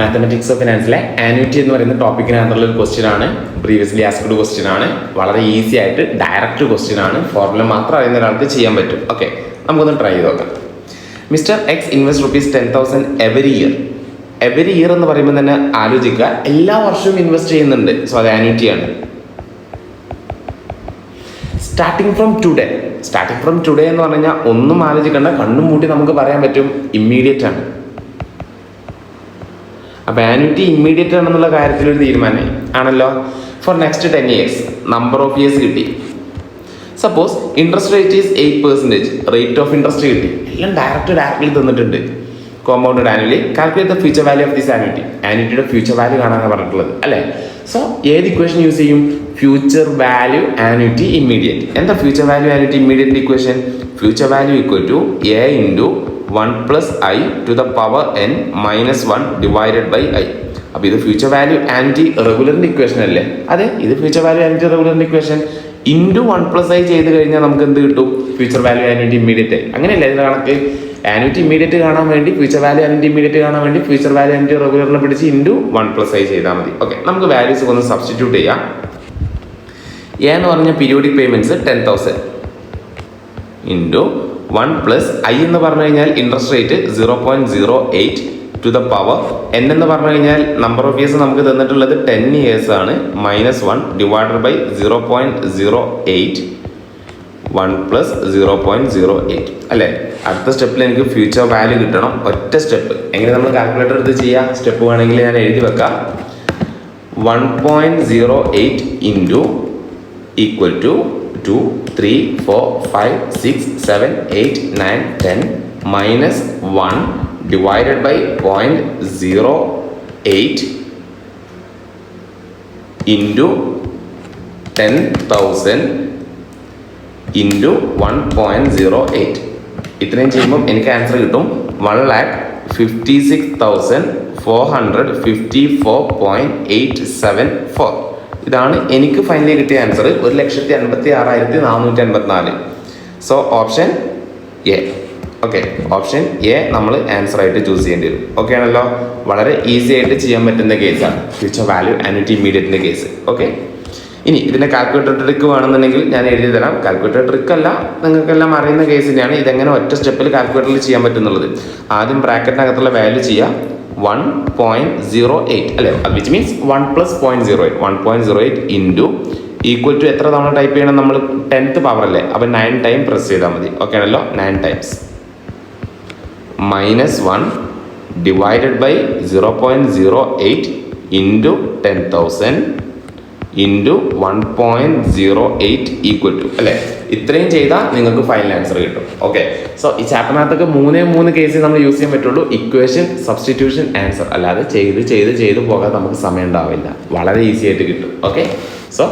Mathematics of ഫിനാൻസിലെ annuity എന്ന് പറയുന്ന ടോപ്പിക്കിനകത്തുള്ള ഒരു ക്വസ്റ്റ്യൻ ആണ്. പ്രീവിയസ്ലി ആസ്ക്ഡ് ക്വസ്റ്റ്യൻ ആണ്. വളരെ ഈസി ആയിട്ട് ഡയറക്റ്റ് ക്വസ്റ്റ്യൻ ആണ്. ഫോർമുല മാത്രം അറിയുന്ന ഒരാൾക്ക് ചെയ്യാൻ പറ്റും. ഓക്കെ, നമുക്കൊന്ന് ട്രൈ ചെയ്ത് നോക്കാം. Mister X invest ₹10,000 every year. Every year എന്ന് പറയുമ്പോൾ തന്നെ ആലോചിക്കുക, എല്ലാ വർഷവും ഇൻവെസ്റ്റ് ചെയ്യുന്നുണ്ട്. സോ അത് ആനുവിറ്റിയാണ്. സ്റ്റാർട്ടിങ് ഫ്രം ടുഡേ എന്ന് പറഞ്ഞു കഴിഞ്ഞാൽ ഒന്നും ആലോചിക്കേണ്ട, കണ്ണും മൂട്ടി നമുക്ക് പറയാൻ പറ്റും, ഇമ്മീഡിയറ്റ് ആണ്. അപ്പോൾ ആനുവിറ്റി ഇമ്മീഡിയറ്റ് ആണെന്നുള്ള കാര്യത്തിൽ ഒരു തീരുമാനം ആണല്ലോ. For next 10 years number of years കിട്ടി. Suppose interest rate is 8%, rate of interest കിട്ടി. എല്ലാം ഡയറക്റ്റ്ലി തന്നിട്ടുണ്ട്. Compounded annually calculate the future value of this annuity. ആനുവിറ്റിയുടെ ഫ്യൂച്ചർ വാല്യൂ കാണാനാണ് പറഞ്ഞിട്ടുള്ളത് അല്ലേ. സോ ഏത് ഇക്വേഷൻ യൂസ് ചെയ്യും? Future value annuity immediate. എന്താ future value annuity immediate equation? Future value equal to a into 1 + i to the power n - 1 divided by i. അപ്പോൾ ഇത് future value annuity റെഗുലറിൻ്റെ equation അല്ലേ? അതെ, ഇത് ഫ്യൂച്ചർ വാല്യൂ ആനുവിറ്റി റെഗുലറിൻ്റെ equation. Into 1 + i ചെയ്ത് കഴിഞ്ഞാൽ നമുക്ക് എന്ത് കിട്ടും? Future value annuity immediate. അങ്ങനെയല്ലേ ഇതിൻ്റെ കണക്ക്? ആനുവിറ്റി ഇമ്മീഡിയറ്റ് കാണാൻ വേണ്ടി, ഫ്യൂച്ചർ വാല്യൂ ആനുവിറ്റി ഇമ്മീഡിയറ്റ് കാണാൻ വേണ്ടി ഫ്യൂച്ചർ വാല്യൂ ആനുവിറ്റി റെഗുലറിനെ പിടിച്ച് ഇൻറ്റു 1 + i ചെയ്താൽ മതി. ഓക്കെ, നമുക്ക് വാല്യൂസ് ഒന്ന് സബ്സ്റ്റിറ്റ്യൂട്ട് ചെയ്യാം. എ എന്ന് പറഞ്ഞ പീരിയോഡിക് പേയ്മെൻറ്റ്സ് 10,000 ഇൻറ്റു 1 + i എന്ന് പറഞ്ഞു കഴിഞ്ഞാൽ interest rate 0.08 to the power n എന്ന് പറഞ്ഞു കഴിഞ്ഞാൽ നമ്പർ ഓഫ് ഇയേഴ്സ് നമുക്ക് തന്നിട്ടുള്ളത് 10 years ആണ്. -1 ഡിവൈഡഡ് ബൈ 0.08 1 + 0.08 അല്ലേ. അടുത്ത സ്റ്റെപ്പിൽ എനിക്ക് ഫ്യൂച്ചർ വാല്യൂ കിട്ടണം. ഒറ്റ സ്റ്റെപ്പ്. എങ്ങനെ നമ്മൾ കാൽക്കുലേറ്റർ എടുത്ത് ചെയ്യാം? സ്റ്റെപ്പ് വേണമെങ്കിൽ ഞാൻ എഴുതി വെക്കാം. 1.08 into equal to 2, 3, 4, 5, 6, 7, 8, 9, 10 -1 divided by 0.08 into 10,000 into 1.08. ഇത്രയും ചെയ്യുമ്പോൾ എനിക്ക് ആൻസർ കിട്ടും 1,56,454.874. ഇതാണ് എനിക്ക് ഫൈനലി കിട്ടിയ answer. 1,86,454. So option A. Okay, option A നമ്മൾ ആൻസർ ആയിട്ട് ചൂസ് ചെയ്യേണ്ടി വരും. ഓക്കെ ആണല്ലോ. വളരെ ഈസി ആയിട്ട് ചെയ്യാൻ പറ്റുന്ന കേസാണ് ഫ്യൂച്ചർ വാല്യൂ ആനുവിറ്റി ഇമ്മീഡിയറ്റിൻ്റെ കേസ്. ഓക്കെ, ഇനി ഇതിൻ്റെ കാൽക്കുലേറ്റർ ട്രിക്ക് വേണമെന്നുണ്ടെങ്കിൽ ഞാൻ എഴുതി തരാം. കാൽക്കുലേറ്റർ ട്രിക്ക് അല്ല, നിങ്ങൾക്കെല്ലാം അറിയുന്ന കേസ് തന്നെയാണ്. ഇതെങ്ങനെ ഒറ്റ സ്റ്റെപ്പിൽ കാൽക്കുലേറ്ററിൽ ചെയ്യാൻ പറ്റുന്നുള്ളത്. ആദ്യം ബ്രാക്കറ്റിനകത്തുള്ള വാല്യൂ ചെയ്യാം. 1.08 അല്ലേ, which means 1 + 0.08 1.08 into equal to എത്ര തവണ ടൈപ്പ് ചെയ്യണം നമ്മൾ? 10th പവർ അല്ലേ, അപ്പോൾ 9 ടൈം പ്രസ് ചെയ്താൽ മതി. ഓക്കെ ആണല്ലോ. 9 times -1 divided by 0.08 into 10,000 into 1.08 equal to അല്ലേ. ഇത്രയും ചെയ്താൽ നിങ്ങൾക്ക് ഫൈനൽ ആൻസർ കിട്ടും. ഓക്കെ, സോ ഈ ചാപ്റ്ററിനകത്തൊക്കെ 3 കേസ് നമ്മൾ യൂസ് ചെയ്യാൻ പറ്റുള്ളൂ. Equation, substitution, answer. അല്ലാതെ ചെയ്ത് പോകാൻ നമുക്ക് സമയം ഉണ്ടാവില്ല. വളരെ ഈസി ആയിട്ട് കിട്ടും. Okay, so